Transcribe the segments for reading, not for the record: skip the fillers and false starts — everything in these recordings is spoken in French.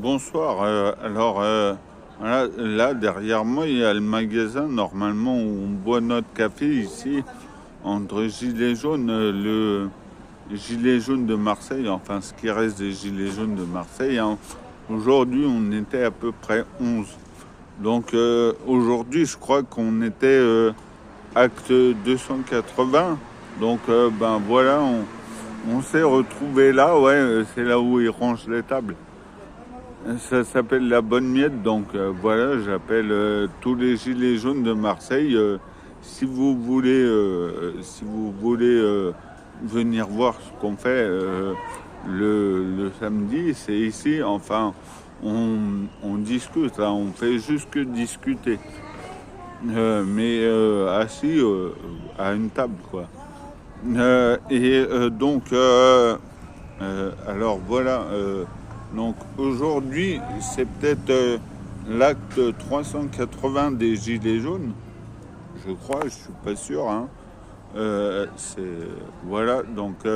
Bonsoir. Voilà, là, derrière moi, il y a le magasin. Normalement, où on boit notre café ici, entre Gilets jaunes, le Gilet jaune de Marseille, enfin ce qui reste des Gilets jaunes de Marseille, hein. Aujourd'hui, on était à peu près 11. Donc aujourd'hui, je crois qu'on était acte 280. Donc ben voilà, on s'est retrouvés là. Ouais, c'est là où ils rangent les tables. Ça s'appelle la Bonne Miette, donc voilà, j'appelle tous les gilets jaunes de Marseille. Si vous voulez venir voir ce qu'on fait le samedi, c'est ici. Enfin, on discute, là, on fait juste que discuter, mais assis à une table, quoi. Alors voilà. Donc aujourd'hui, c'est peut-être l'acte 380 des Gilets jaunes, je crois, je suis pas sûr, hein. Voilà, donc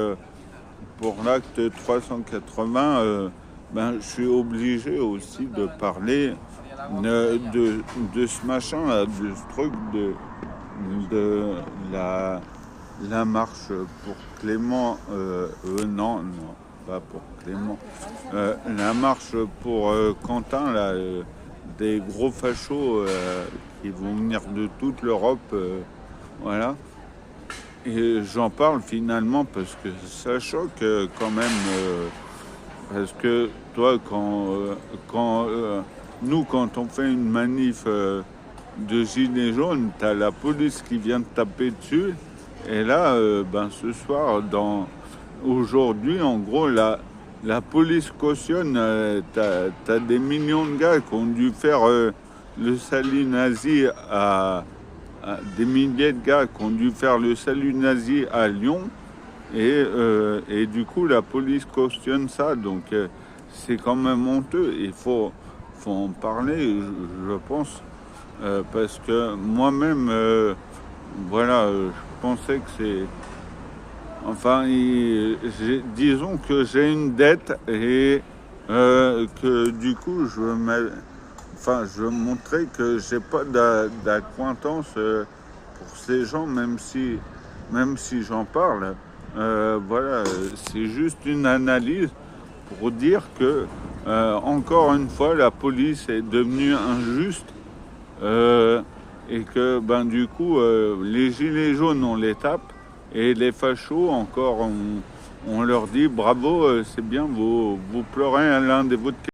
pour l'acte 380, ben, je suis obligé aussi de parler de ce machin, là, de ce truc de la marche pour Clément. Non, pas pour Clément. La marche pour Quentin, là, des gros fachos qui vont venir de toute l'Europe. Voilà. Et j'en parle finalement parce que ça choque quand même. Parce que toi, quand on fait une manif de gilets jaunes, t'as la police qui vient te taper dessus. Et là, ben, ce soir, aujourd'hui, en gros, la police cautionne. T'as des millions de gars qui ont dû faire le salut nazi des milliers de gars qui ont dû faire le salut nazi à Lyon. Et du coup, la police cautionne ça. Donc, c'est quand même honteux. Il faut en parler, je pense. Parce que moi-même, voilà, je pensais que c'est... Enfin, disons que j'ai une dette et que du coup, je veux montrer que j'ai pas d'acquaintance pour ces gens, même si j'en parle. Voilà, c'est juste une analyse pour dire que, encore une fois, la police est devenue injuste et que, ben, du coup, les gilets jaunes, on les tape. Et les fachos, encore, on leur dit bravo, c'est bien, vous pleurez l'un des vôtres.